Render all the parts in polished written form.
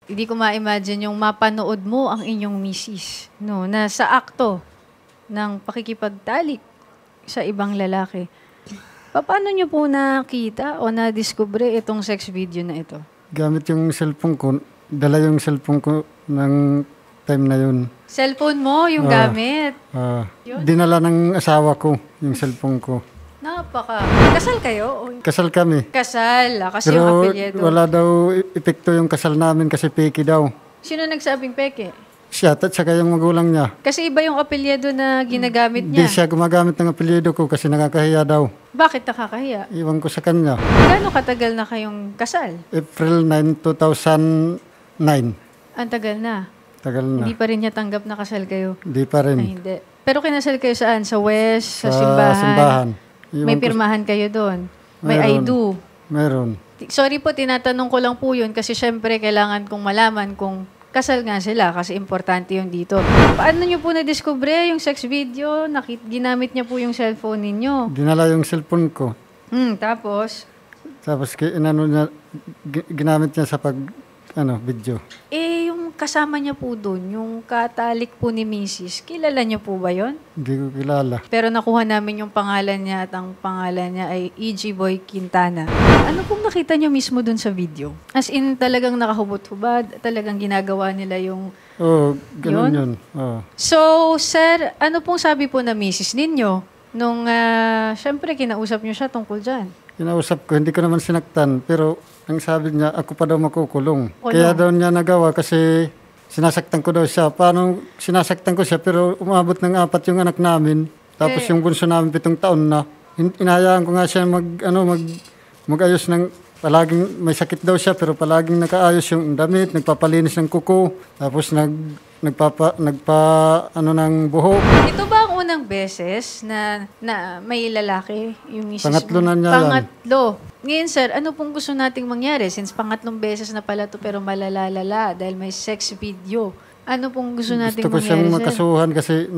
Hindi ko ma-imagine yung mapanood mo ang inyong misis, no, na sa akto ng pakikipagtalik sa ibang lalaki. Paano nyo po nakita o na-discover itong sex video na ito? Gamit yung cellphone ko, dala yung cellphone ko ng time na yun. Cellphone mo, yung gamit? Dinala ng asawa ko, yung cellphone ko. Kasal kayo? Kasal kami. Kasal, kasi Pero yung apelyido. wala daw epekto yung kasal namin kasi peke daw. Sino nagsabing peke? Siya at saka yung magulang niya. Kasi iba yung apelyido na ginagamit Di niya. siya gumagamit ng apelyido ko kasi nakakahiya daw. Bakit nakakahiya? Iwan ko sa kanya. Gaano katagal na kayong kasal? April 9, 2009. Ang tagal na. Tagal na. Hindi pa rin niya tanggap na kasal kayo? Hindi pa rin. Ay, hindi. Pero kinasal kayo saan? Sa West? Sa simbahan. May pirmahan kayo doon? May I Meron. do? Meron. Sorry po, tinatanong ko lang po yun kasi syempre kailangan kong malaman kung kasal nga sila kasi importante yun dito. Paano nyo po na-discover yung sex video? Ginamit niya po yung cellphone ninyo. Dinala yung cellphone ko. Tapos? Tapos ginamit niya sa video. Yung kasama niya po doon, yung katalik po ni Mrs., kilala niyo po ba yon? Hindi ko kilala. Pero nakuha namin yung pangalan niya at ang pangalan niya ay E.G. Boy Quintana. Ano pong nakita niyo mismo doon sa video? As in, talagang nakahubot-hubad, talagang ginagawa nila yung... Oo, ganun yun. Oo. So, sir, ano pong sabi po na Mrs. ninyo nung, syempre, kinausap niyo siya tungkol dyan? Kinausap ko, hindi ko naman sinaktan, pero ang sabi niya, ako pa daw makukulong. Oh, Kaya no. daw niya nagawa kasi sinasaktan ko daw siya. Paano sinasaktan ko siya pero umabot ng 4 yung anak namin. Tapos yung bunso namin 7 taon na. Inahayaan ko nga siya mag-ayos ng palaging may sakit daw siya pero palaging nakaayos yung damit, nagpapalinis ng kuko, tapos ng buhok. Ito ba ang unang beses na may lalaki yung misis Pangatlo mo? na niya Pangatlo. Ngayon, sir, ano pong gusto nating mangyari? Since pangatlong beses na pala to pero malalalala dahil may sex video. Ano pong gusto nating Gusto ko mangyari, siyang sir? makasuhan kasi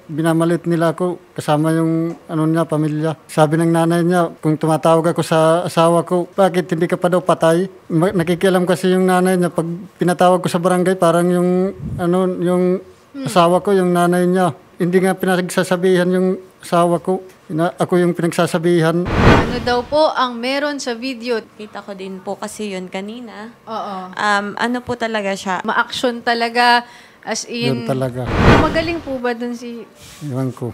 binamalit nila ako kasama yung pamilya. Sabi ng nanay niya, kung tumatawag ako sa asawa ko, bakit hindi ka pa daw patay? Nakikialam kasi yung nanay niya. Pag pinatawag ko sa barangay, parang yung asawa ko, yung nanay niya. Hindi nga pinagsasabihan yung asawa ko. Ako yung pinagsasabihan. Ano daw po ang meron sa video? Kita ko din po kasi yun kanina. Oo. Ano po talaga siya? Ma-action talaga, as in... Yun talaga. Magaling po ba dun si... Iwan ko.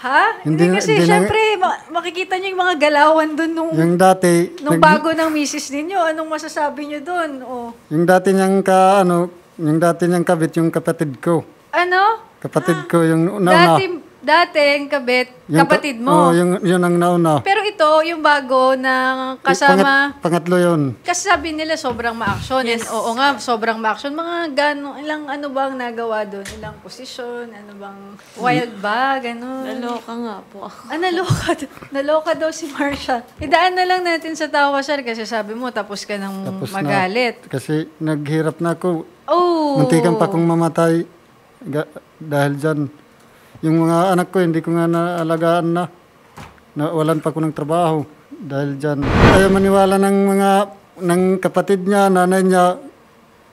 Ha? Hindi kasi, syempre, makikita niyo yung mga galawan dun Yung dati... nung bago ng misis ninyo. Anong masasabi niyo dun? Oh. Yung dati niyang kabit, yung kapatid ko. Ano? Kapatid ko, yung nauna. Dating kabit, kapatid mo. Yun ang nauna. Pero ito, yung bago na kasama... Pangatlo yun. Kasi sabi nila sobrang ma-action. Yes. Oo nga, sobrang ma-action. Mga ilang ano bang nagawa doon? Ilang posisyon? Ano bang wild ba? Ganun. Naloka nga po ako. Naloka daw si Marsha. Idaan na lang natin sa tawa, sir, kasi sabi mo, tapos ka nang magalit. Kasi naghirap na ako. Oh! Muntikan pa kong mamatay dahil dyan. Yung mga anak ko, hindi ko nga naalagaan na. Nawalan pa ko ng trabaho dahil dyan. Ayaw maniwala ng kapatid niya, nanay niya.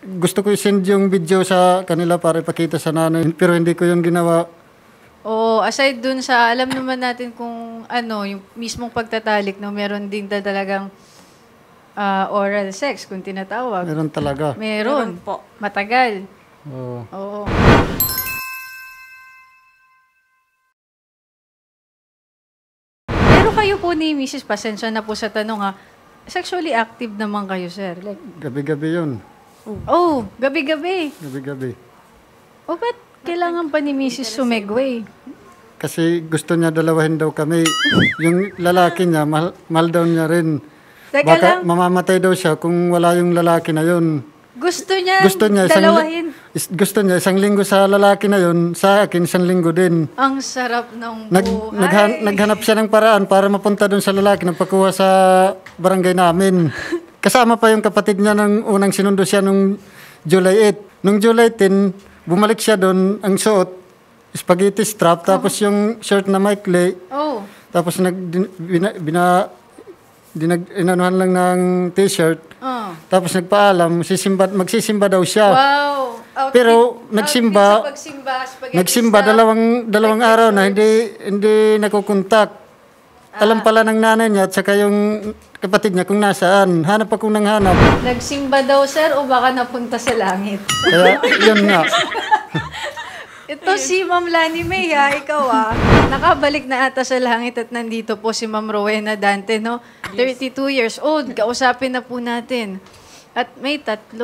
Gusto ko i-send yung video sa kanila para ipakita sa nanay. Pero hindi ko yun ginawa. Aside dun sa, alam naman natin kung yung mismong pagtatalik, no, meron din talagang oral sex, kung tinatawag. Meron talaga. Meron po. Matagal. Oo. Pero kayo po ni Mrs. Pasensya na po sa tanong ha, sexually active naman kayo, sir? Like, Gabi-gabi yun. Gabi-gabi. Gabi-gabi. Ba't kailangan pa ni Mrs. sumegway? Kasi gusto niya dalawahin daw kami. Yung lalaki niya, mahal daw niya rin. Teka Baka lang, mamamatay daw siya kung wala yung lalaki na yun. gusto niya dalawahin. dalawahin. Gusto niya isang linggo sa lalaki na yun, sa akin isang linggo din. Ang sarap ng buhay. Naghanap siya ng paraan para mapunta doon sa lalaki, nagpakuha sa barangay namin. Kasama pa yung kapatid niya nung unang sinundo siya nung July 8. Nung July 10, bumalik siya doon, ang suot, spaghetti strap, tapos yung shirt na maikli. Tapos inanuhan lang ng t-shirt. Oh. Tapos nagpaalam, magsisimba daw siya. Wow. Pero nagsimba, spaghetti nagsimba stuff. dalawang araw na hindi nakukontak. Alam pala ng nanay niya at saka yung kapatid niya kung nasaan. Hanap ako ng hanap. Nagsimba daw, sir, o baka napunta sa langit? Kaya yun nga. Ito si Ma'am Lani May, ha? Ikaw, nakabalik na ata sa langit at nandito po si Ma'am Rowena Dante, no? 32 years old. Kausapin na po natin. At may 3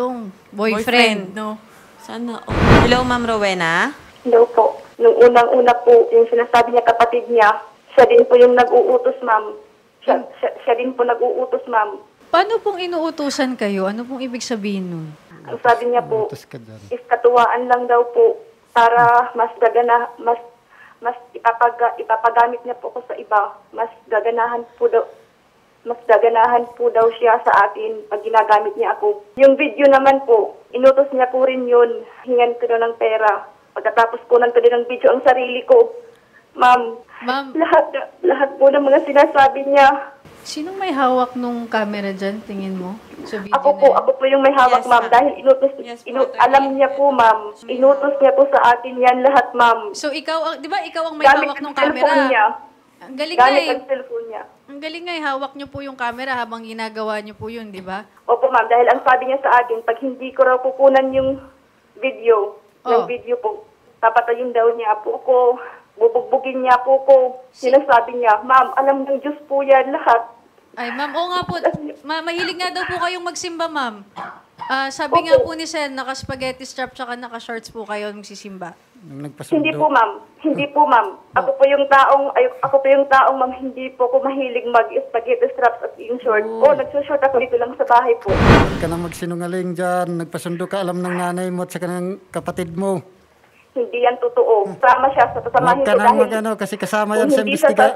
boyfriend, no? Sana. Hello, Ma'am Rowena? Hello po. Nung unang-una po, yung sinasabi niya kapatid niya, siya din po yung nag-uutos, ma'am. Siya din po nag-uutos, ma'am. Paano pong inuutusan kayo? Ano pong ibig sabihin nun? Ang sabi niya po, Utos ka dyan. is katuwaan lang daw po para mas ipapagamit niya po ko sa iba. Mas gaganahan po daw siya sa atin pag ginagamit niya ako. Yung video naman po, inutos niya po rin yun. Hingan ko daw ng pera. Pagkatapos kunan ko din ng video ang sarili ko. Ma'am, lahat po ng mga sinasabi niya. Sinong may hawak nung camera dyan, tingin mo? Sa video na yan? Ako po yung may hawak, Yes, ma'am. ma'am. Dahil Yes, po, attorney. alam niya po, ma'am. Inutos niya po sa atin yan lahat, ma'am. So ikaw, di ba ikaw ang may Gamit hawak ang ng cellphone camera? niya. Ang galing nga Gamit eh. ang cellphone niya. Ang galing nga eh, hawak niyo po yung camera habang ginagawa niyo po yun, di ba? Opo, ma'am. Dahil ang sabi niya sa akin, pag hindi ko raw kukunan yung video, Oh. po, papatayin daw niya po ko. Bubugbugin niya po ko. Sinasabi niya, ma'am, alam ng Diyos po yan lahat. Ay, ma'am, oo nga po. Mahilig nga daw po kayong magsimba, ma'am. Sabi nga po ni Sen, naka-spaghetti strap tsaka naka-shorts po kayo magsisimba. Nung nagpasundo. Hindi po, ma'am. Hindi po, ma'am. Ako po yung taong, ma'am, hindi po ko mahilig mag-spaghetti straps at yung short. Nagsushort ako dito lang sa bahay po. Huwag ka na magsinungaling dyan. Nagpasundo ka, alam ng nanay mo at saka ng kapatid mo. Hindi yan totoo. Sama siya sa Huwag sasamahin ka ko na magano kasi kasama yan sa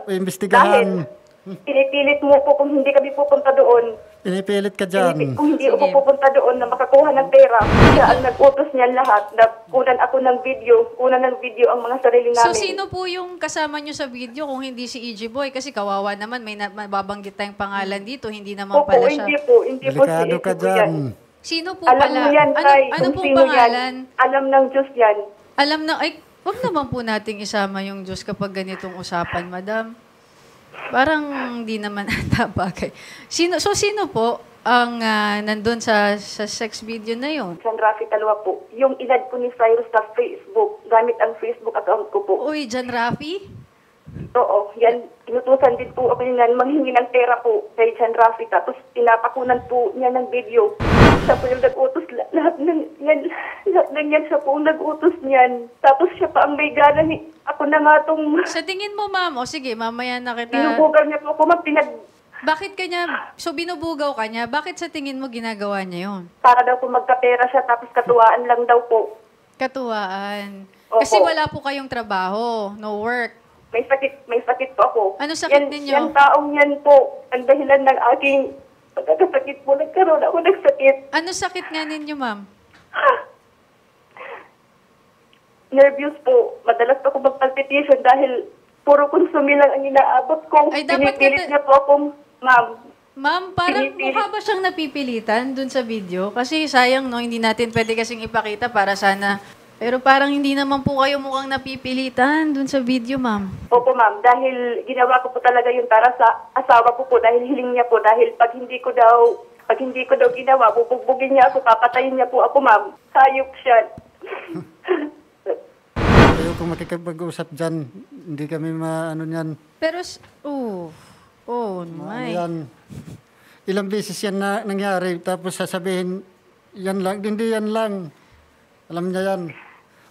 imbestigahan. Dahil pinipilit mo po kung hindi kami pupunta doon. Pinipilit ka dyan. Kung hindi ako pupunta doon na makakuha ng pera. Siya ang nag-utos niyan lahat. Kunan ako ng video. Kunan ng video ang mga sarili So, namin. sino po yung kasama nyo sa video kung hindi si EJ Boy? Kasi kawawa naman, may mababanggit tayong pangalan dito, hindi naman Opo, pala siya. hindi po si Delikado ka Ito po yan. dyan. Sino po Alam pala? mo yan, Tay. ano Kung pong sino pangalan? Yan. Alam ng Diyos yan. Alam na, ay, wag naman po nating isama yung Diyos kapag ganitong usapan, madam. Parang hindi naman ata bagay. Sino po ang nandun sa sex video na yon? San Rafi Talwa po. Yung inad po ni Cyrus sa Facebook. Gamit ang Facebook account ko po. Uy, Jan Rafi? Oo, yan. Inutusan din po ako yan manghingi ng pera po kay San Rafi. Tapos pinapakunan po niya ng video. Siya po yung nag-utos. Lahat ng yan siya po ang nag-utos niyan. Tapos siya pa ang may gana ni... Ako na nga itong... Sa tingin mo, ma'am, o sige, mamaya na kita... Binubugan niya po ako, ma'am, Bakit kanya, so binubugaw ka niya, bakit sa tingin mo ginagawa niya yon? para daw po magkapera siya, tapos katuwaan lang daw po. Katuwaan. Opo. Kasi wala po kayong trabaho, no work. May sakit po ako. Ano sakit ninyo? Yan taong yan po, ang dahilan ng aking pagkakasakit po, nagkaroon ako ng sakit. Ano sakit nga ninyo, ma'am? Nervous po. Madalas po ako mag-palpitation dahil puro consumi lang ang inaabot ko. Ay, dapat Pinipilit kita- niya po ako, ma'am. Ma'am, parang Pinipilit. mukha ba siyang napipilitan dun sa video? Kasi sayang, no? Hindi natin pwede kasing ipakita para sana... Pero parang hindi naman po kayo mukhang napipilitan dun sa video, ma'am. Opo, ma'am. Dahil ginawa ko po talaga yung para sa asawa ko po dahil hiling niya po. Dahil pag hindi ko daw ginawa, bubugbugin niya ako, papatayin niya po ako, ma'am. Hayop siya. Ayaw kung makikipag-usap dyan. Hindi kami maano yan. Pero, oh my. Yan. Ilang beses yan na nangyari. Tapos sasabihin, yan lang. Hindi yan lang. Alam niya yan.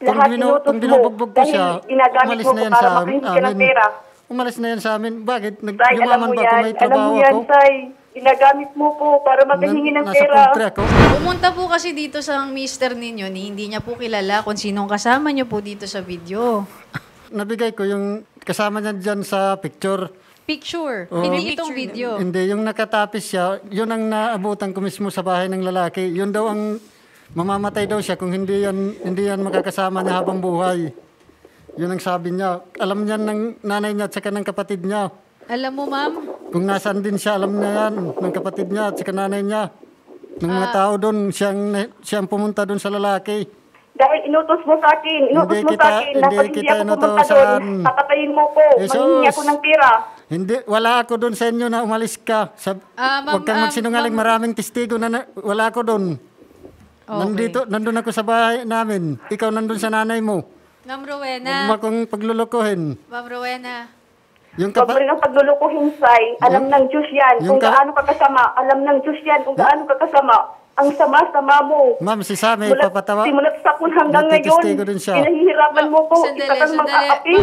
Lahat inutos Kung mo. binubugbog ko Dahil siya, ginagamit umalis mo na ko yan para sa makahingi ka ng amin. pera. Umalis na yan sa amin. Bakit? Say, alam Yumaman mo ba ako yan. may Alam trabaho mo yan, ako? Say. Ginagamit mo po para makahingi ng Nasa pera. kontra ako. Pumunta po kasi dito sa mister ninyo, hindi niya po kilala kung sinong kasama niyo po dito sa video. Nabigay ko yung kasama niya dyan sa picture. Picture, Oo. hindi itong video. Hindi, yung nakatapis siya, yun ang naabutan ko mismo sa bahay ng lalaki. Yun daw ang mamamatay daw siya kung hindi yan makakasama niya habang buhay. Yun ang sabi niya. Alam niya ng nanay niya at saka ng kapatid niya. Alam mo, ma'am, Kung nasaan din siya, alam niya yan ng kapatid niya at saka nanay niya. ng mga tao doon. Siyang pumunta doon sa lalaki. Dahil inutos mo sa akin, na Hindi pag hindi kita ako pumunta inutosan. doon, papatayin mo ko, Jesus. manghingi ako ng pera. Hindi, wala ako doon sa inyo na umalis ka. Huwag kang magsinungaling, maraming testigo wala ako doon. Okay. Nandun ako sa bahay namin. Ikaw nandun sa nanay mo. Ma'am Huwag Rowena. mo akong paglulukuhin. Ma'am Rowena. Yung Huwag mo rin ang paglulukuhin, Sai. Alam ng Diyos yan. Kung gaano ka kasama. Alam ng Diyos yan kung gaano ka kasama. Ang sama-sama mo. Ma'am, si Sammy, papatawa. Simulat sa kun hanggang ngayon. Natitistigo din siya. Pinahihirapan mo ko. Isa kang mag-aapi.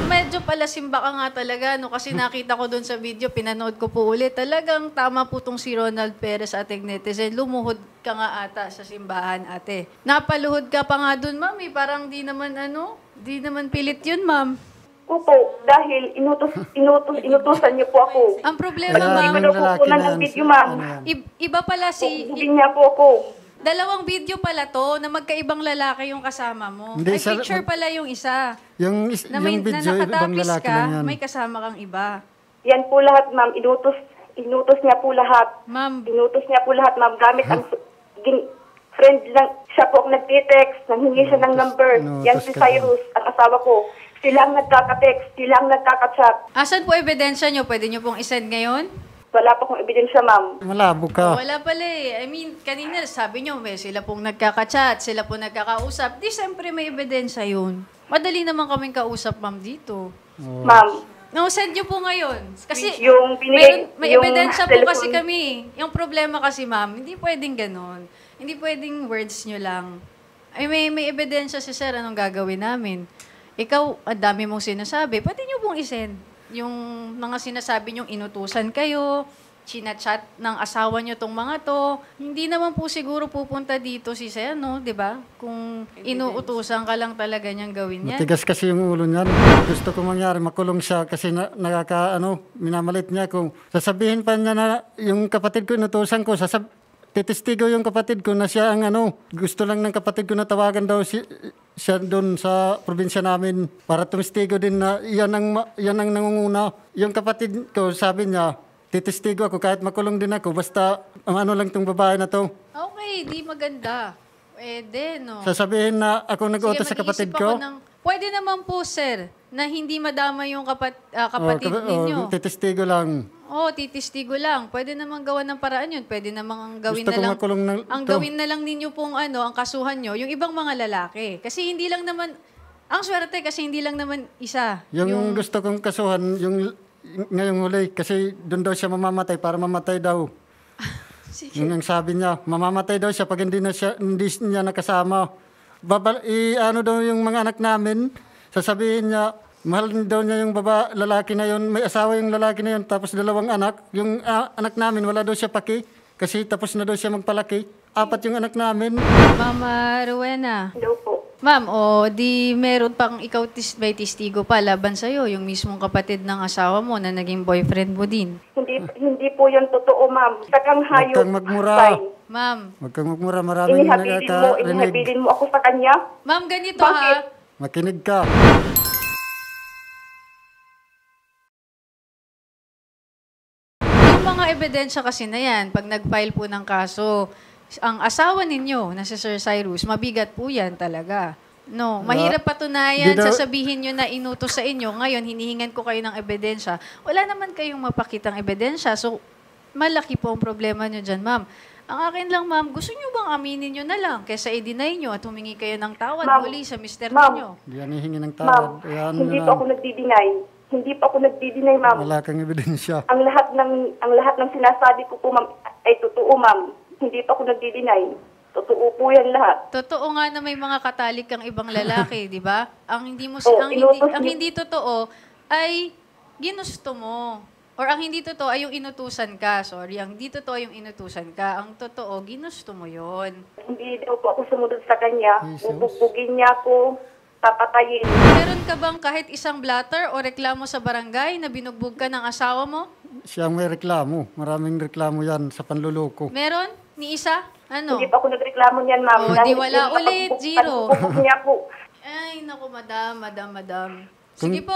Medyo pala simba ka nga talaga, no? Kasi nakita ko doon sa video, pinanood ko po ulit. Talagang tama po tong si Ronald Perez, ating netizen. Lumuhod ka nga ata sa simbahan, ate. Napaluhod ka pa nga doon, ma'am. Parang di naman di naman pilit yun, ma'am. Opo, dahil inutusan niyo po ako. Ang problema, Kaya ma'am, yung Hindi ko lalaki kukunan na ng yan, video, ma'am. ano yan? iba pala Hindi niya po ako. dalawang video pala to na magkaibang lalaki yung kasama mo. Hindi, Ay, sir, picture pala yung isa. Yung Na video, ibang nakatapis lalaki ka, lang yan. may kasama kang iba. Yan po lahat, ma'am. Inutos niya po lahat. Ma'am, Inutos niya po lahat, ma'am. Gamit ang friend lang. Siya po ang nagtitext. Nanghingi siya ng number. Yan si Cyrus, ang asawa ko. Sila ang nagkaka-text. Sila ang nagkaka-chat. asan po ebidensya nyo? Pwede nyo pong isend ngayon? Wala pa kong ebidensya, ma'am. Malabo ka. Wala pala eh. I mean, kanina sabi nyo, sila pong nagkaka-chat, sila pong nagkakausap. Di, siyempre may ebidensya yun. Madali naman kaming kausap, ma'am, dito. Ma'am, No, send nyo po ngayon. Kasi Yung binigay- may yung ebidensya po kasi telephone- kami. Yung problema kasi, ma'am, hindi pwedeng ganon. Hindi pwedeng words nyo lang. Ay, may ebidensya si sir, anong gagawin namin? Ikaw, ang dami mong sinasabi, pwede nyo pong isend. Yung mga sinasabi nyong inutusan kayo, chinachat ng asawa nyo tong mga to, hindi naman po siguro pupunta dito si Sir, no? Di ba? Kung inuutusan ka lang talaga niyang gawin yan. Matigas kasi yung ulo niyan. Gusto ko mangyari, makulong siya kasi minamalit niya kung sasabihin pa niya na yung kapatid ko inutusan ko, titistigo yung kapatid ko na siya ang gusto lang ng kapatid ko na tawagan daw siya doon sa probinsya namin para tumistigo din na yan ang nangunguna. Yung kapatid ko, sabi niya, titistigo ako kahit makulong din ako, basta ang lang tong babae na to. Okay, di maganda. Pwede, no? Sasabihin na ako nag-utos sa kapatid ko. Pwede naman po, sir, na hindi madama yung kapatid ninyo. Titistigo lang. Titistigo lang. Pwede naman gawa ng paraan yun. Pwede naman gawin Gusto na ko lang. makulong Ang gawin na lang ninyo pong ang kasuhan nyo, yung ibang mga lalaki. Kasi hindi lang naman, ang swerte kasi hindi lang naman isa. Yung gusto kong kasuhan, yung ngayong huli, kasi doon daw siya mamamatay para mamatay daw. Sige. Yun ang sabi niya, mamamatay daw siya pag hindi niya nakasama. Daw yung mga anak namin, sasabihin niya, mahal daw niya yung lalaki na yun, may asawa yung lalaki na yun, tapos 2 anak. Yung anak namin, wala daw siya paki, kasi tapos na daw siya magpalaki. 4 yung anak namin. Mama Rowena. Hello po. Ma'am, di meron pang ikaw may testigo pa laban sa'yo, yung mismong kapatid ng asawa mo na naging boyfriend mo din. Hindi po yan totoo, ma'am. Sakang hayop. Huwag kang magmura. Sai. Ma'am, Huwag kang magmura, maraming nakakarinig. Inihabilin mo ako sa kanya. ma'am, ganito Bakit? ha. Makinig ka. Yung mga ebidensya kasi na yan, pag nag-file po ng kaso, ang asawa ninyo na si Sir Cyrus, mabigat po yan talaga. No, mahirap patunayan, Di daw- sasabihin nyo na inutos sa inyo. Ngayon, hinihingan ko kayo ng ebidensya. Wala naman kayong mapakitang ebidensya. So, malaki po ang problema nyo dyan, ma'am. Ang akin lang, ma'am, gusto nyo bang aminin nyo na lang kaysa i-deny nyo at humingi kayo ng tawad Ma'am, muli sa mister ma'am, ninyo? Diyan hihingi ng Ma'am, tawad. Ayan hindi na po ako nagdi-deny. Hindi po ako nagdi-deny, ma'am. Wala kang ebidensya. Ang lahat ng sinasabi ko po, ma'am, ay totoo, ma'am. Hindi po ako nagdi-deny. Totoo po yan lahat. Totoo nga na may mga katalik kang ibang lalaki, di ba? Ang hindi mo Oh, ang hindi totoo ay ginusto mo. Or ang hindi totoo ay yung inutusan ka. Sorry, ang hindi totoo yung inutusan ka. Ang totoo, ginusto mo 'yon. Hindi daw po ako sumunod sa kanya. Jesus. Bubugbugin niya ako. Papatayin. Meron ka bang kahit isang blatter o reklamo sa barangay na binugbog ka ng asawa mo? Siyang may reklamo. Maraming reklamo yan sa panluloko. Meron? Ni isa? Ano? Hindi pa ako nagreklamo niyan, ma'am. Oh, di wala ulit, zero. Pagbubog niya po. Ay, naku, madam. Sige po,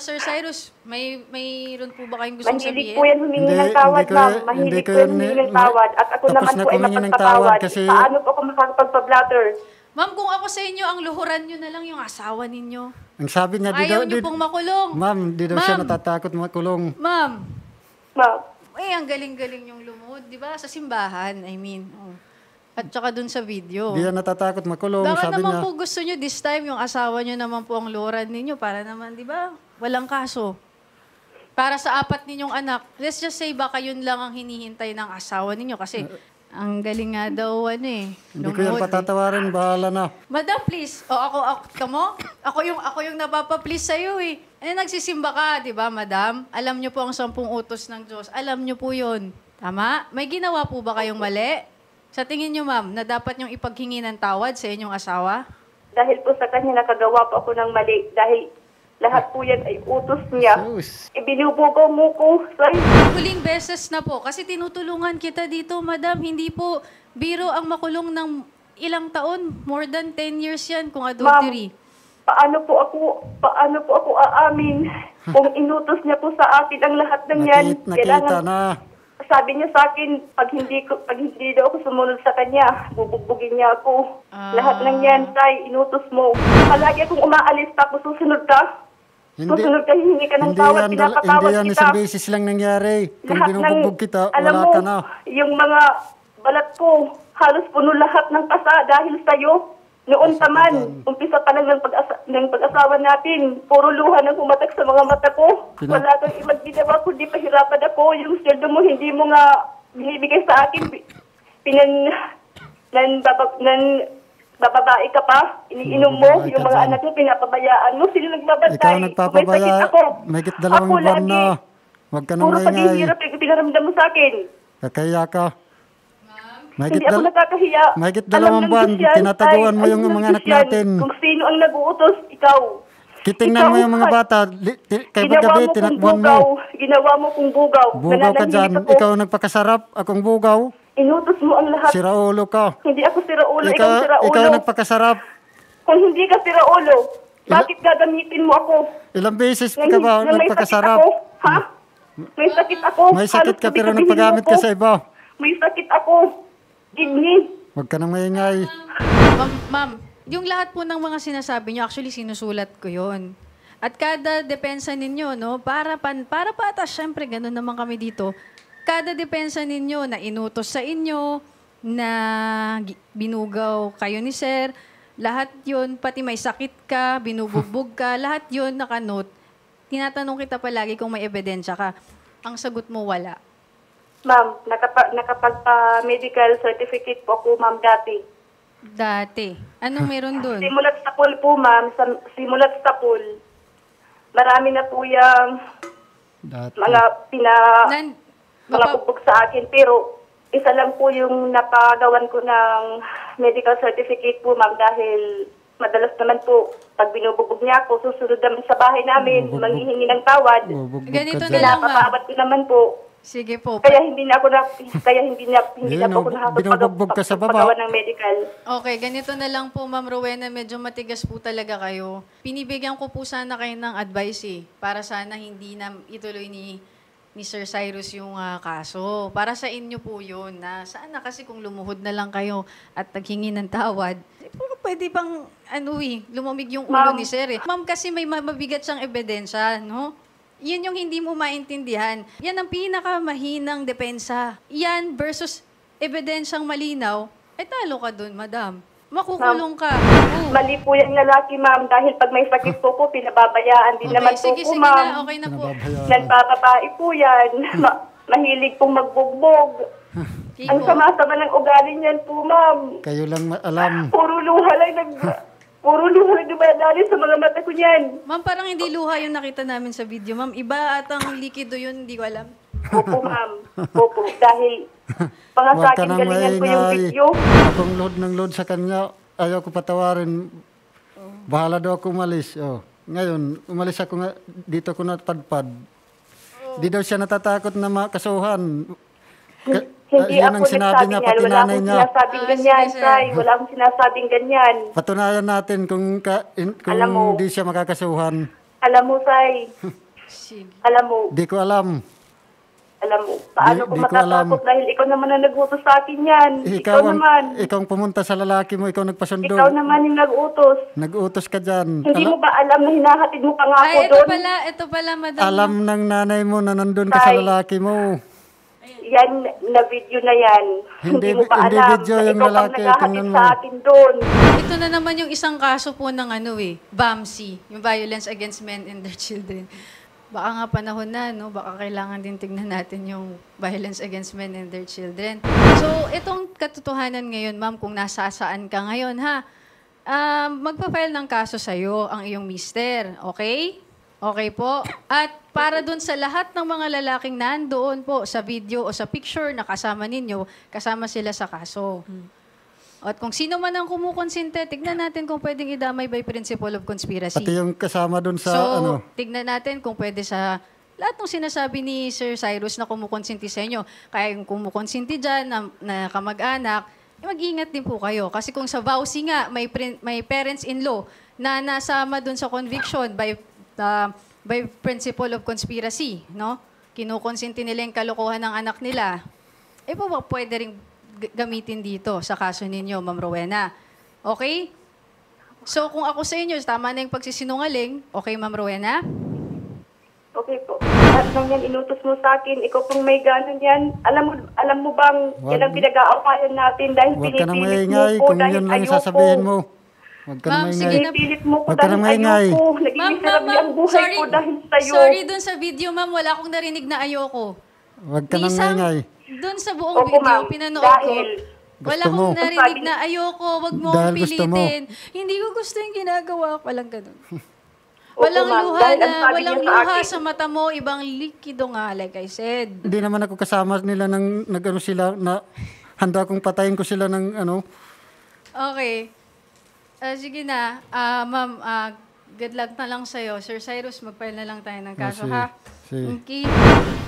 Sir Cyrus, mayroon po ba kayong gustong Mahilig sabihin? po yan humingi ng tawad, ma'am. Mahilig po yan humingi ng tawad. At ako tapos naman na po ay humingi ng napagpatawad. tawad kasi- Paano po ako makakapagpa-blatter? Ma'am, kung ako sa inyo, ang luhuran nyo na lang yung asawa ninyo. Ang sabi niya, Ayaw nyo pong makulong. ma'am, di daw siya Ma'am. natatakot makulong. Ma'am, Ma'am, ang galing-galing yung lumuhod, di ba? Sa simbahan, I mean. Oh. At saka dun sa video. Di yan natatakot makulong, Baka sabi naman niya. po gusto nyo this time, yung asawa nyo naman po ang luhuran ninyo para naman, di ba? Walang kaso. Para sa 4 ninyong anak, let's just say baka yun lang ang hinihintay ng asawa ninyo kasi ang galing nga daw Hindi ko yan lumuhod, patatawarin, bahala na. Madam, please. O ako yung napapa-please sa'yo eh. Nagsisimba ka, di ba, madam? Alam niyo po ang 10 utos ng Diyos. Alam niyo po yun. Tama? May ginawa po ba kayong mali? Sa tingin niyo, ma'am, na dapat niyong ipaghingi ng tawad sa inyong asawa? dahil po sa kanya nakagawa po ako ng mali. Dahil lahat po yan ay utos niya. Sus. Ibinubugaw mo ko, sir. Huling beses na po, kasi tinutulungan kita dito, madam. Hindi po biro ang makulong ng ilang taon. More than 10 years yan kung adultery. Paano po ako aamin kung inutos niya po sa akin ang lahat ng yan? Nakita na. Sabi niya sa akin, pag hindi daw ako sumunod sa kanya, bubugbugin niya ako. Lahat ng yan, tay, inutos mo. Palagi akong umaalis, tapos susunod ka. Susunod ka, hihingi ka ng tawad, pinapatawad Hindi yan kita. isang beses lang nangyari. Kung Lahat binubugbog kita, alam wala mo, ka na. yung mga balat ko, halos puno lahat ng pasa dahil sa'yo. Noon taman, umpisa pa lang ng pag-asawa natin, puro luha nang humatak sa mga mata ko. Wala kang ibang ginawa, kundi pahirapan ako. Yung sweldo mo, hindi mo nga binibigay sa akin. Bababae ka pa, iniinom mo, Bababae yung ka mga dyan. anak mo, pinapabayaan mo. Sino nagbabantay? Ikaw Kung nagpapabaya. may sakit ako. Mahigit 2 Ako buwan lagi. na. Huwag ka nang Puro maingay. paghihirap yung pinaramdam mo sa akin. Kakaya ka. Mahigit Hindi ako nakakahiya. mahigit Alam 2 ng buwan, Diyos yan, tinataguan tay. mo yung Alam ng mga anak Diyos yan. natin. Kung sino ang nag-uutos, ikaw. Titingnan mo yung mga bata. Kay gabi, tinakbuhan mo. Ginawa mo kung bugaw. Bugaw ka dyan. Nananahimik ako. Ikaw nagpakasarap. Akong bugaw. Inutos mo ang lahat. Siraulo ka. Hindi ako siraulo, ikaw siraulo. Ikaw nagpakasarap. Kung hindi ka siraulo, bakit gagamitin mo ako? Ilang beses Nang- ka ba nang may sakit nagpakasarap? ako? Ha? May sakit ako. May sakit Halos ka pero sabi-sabihin nagpagamit mo ka ko. sa iba. May sakit ako. Kidney. Huwag ka nang maingay. Ma'am, yung lahat po ng mga sinasabi niyo, actually sinusulat ko yon. At kada depensa ninyo, no, para patas, syempre, ganun naman kami dito. Kada depensa ninyo na inutos sa inyo, na binugaw kayo ni sir, lahat yon, pati may sakit ka, binubugbog ka, lahat yon nakanote. Tinatanong kita palagi kung may ebidensya ka. Ang sagot mo, wala. Ma'am, nakapagpa-medical certificate po ako, ma'am, dati. Dati. Anong meron dun? Simulat sa pool po, ma'am. Simulat sa pool. Marami na po yung Dati. mga Nan- mga bugbog sa akin. Pero isa lang po yung napagawan ko ng medical certificate po, ma'am, dahil madalas naman po, pag binubugbog niya ako, susunod naman sa bahay namin, manghihingi ng tawad. Bubugbog Ganito ka na dyan. lang, ma'am. Pinapatawad ko naman po. Sige po. Kaya hindi na po ako binubugbog ka sa baba. nakakapagawa ng medical. Okay, ganito na lang po, Ma'am Rowena. Medyo matigas po talaga kayo. Pinibigyan ko po sana kayo ng advice para sana hindi na ituloy ni Sir Cyrus yung kaso. Para sa inyo po yun, na sana kasi kung lumuhod na lang kayo at naghingi ng tawad, pwede pang lumamig yung ulo ni Sir. Ma'am, kasi may mabigat siyang ebidensya, no? Yan yung hindi mo maintindihan. Yan ang pinakamahinang depensa. Yan versus ebidensyang malinaw, talo ka dun, madam. Makukulong ka. Oo. Mali po yung lalaki, ma'am, dahil pag may sakit po pinababayaan din naman po sige po, na, ma'am. okay na po. Nagpapabae po yan. Mahilig pong magbugbog. Ang Kiko. sama-sama ng ugali niyan po, ma'am. Kayo lang alam. Puro luha lang dumadali sa mga mata ko niyan. Ma'am, parang hindi luha yung nakita namin sa video. Ma'am, iba at ang likido yun, hindi ko alam. Opo, ma'am. Opo, dahil Huwag sa ka akin nang galingan ko yung maingay. video. Akong load ng load sa kanya, ayaw ko patawarin. Bahala daw ako umalis. Oh. Ngayon, umalis ako nga, dito ko napadpad. Di daw siya natatakot na makasuhan. Hindi Yan ako ang sinabi nagsabi niya, niyan. pati Wala nanay akong niya. sinasabing ganyan, sige, sir. Tay. Wala akong sinasabing ganyan. Patunayan natin kung Alam mo. di siya makakasuhan. Alam mo, Sai, Sige. alam mo, Di ko alam. paano ko Di ko alam. matatakot dahil ikaw naman ang nag-utos sa akin yan. Ikaw naman. Ikaw ang pumunta sa lalaki mo, ikaw nagpasundo. Ikaw naman yung nag-utos. Nag-utos ka dyan. Hindi mo ba alam na hinahatid mo pa nga ako Ay, doon? ito pala, madam. Alam ng nanay mo na nandun ka sa Tay. lalaki mo. Yan, na video na yan. Hindi- Hindi mo ba hindi alam video na yung ikaw pang lalaki, naghahatid tingnan sa mo. akin doon. Ito na naman yung isang kaso po ng BAMC, yung Violence Against Men and Their Children. Baka nga panahon na, no? Baka kailangan din tignan natin yung Violence Against Men and Their Children. So, itong katotohanan ngayon, ma'am, kung nasasaan ka ngayon, ha? Magpa-file ng kaso sa'yo ang iyong mister, okay? Okay po. At para dun sa lahat ng mga lalaking nandoon po sa video o sa picture na kasama ninyo, kasama sila sa kaso. At kung sino man ang kumukonsinte, tignan natin kung pwedeng idamay by principle of conspiracy. Pati yung kasama dun sa So, ano. tignan natin kung pwede sa lahat ng sinasabi ni Sir Cyrus na kumukonsinti sa inyo. Kaya yung kumukonsinti dyan na kamag-anak, mag-ingat din po kayo. Kasi kung sa vowsy nga, may parents-in-law na nasama dun sa conviction by principle of conspiracy, no? Kinukonsinti nila yung kalokohan ng anak nila. Eh po, pwede rin gamitin dito sa kaso ninyo, Ma'am Rowena. Okay? So, kung ako sa inyo, tama na yung pagsisinungaling, okay, Ma'am Rowena? Okay po. At nung yan inutos mo sa akin, ikaw pong may ganon yan. Alam mo bang Wag- yan ang pinag-aawayan natin dahil Huwag ka nang pinipilit mo maingay ko kung dahil yan lang yung ayoko. sasabihin mo. Huwag ka nang Ma'am, sige maingay. na. Pinipilit mo ko Huwag ka dahil nang maingay. ayoko. Naging miserable ang buhay ko dahil sa'yo. sorry dun sa video, ma'am. Wala akong narinig na ayoko. Huwag ka nang maingay. Dun sa buong Opo, video, ma'am. pinanood ko, Dahil wala gusto mo. akong narinig na ayoko. Wag mo Dahil akong gusto mo. pilitin. Hindi ko gusto yung ginagawa ko. Walang ganun. Opo, Walang ma'am. luha Dahil ang na, sabi walang niya sa luha akin, sa mata mo, ibang likido nga, like I said. Hindi naman ako kasama nila ng nag-ano sila na handa akong patayin ko sila ng ano. Okay. Sige na. Ma'am, good luck na lang sa'yo. Sir Cyrus, mag-file na lang tayo ng kaso, sige. ha? Sige. Okay.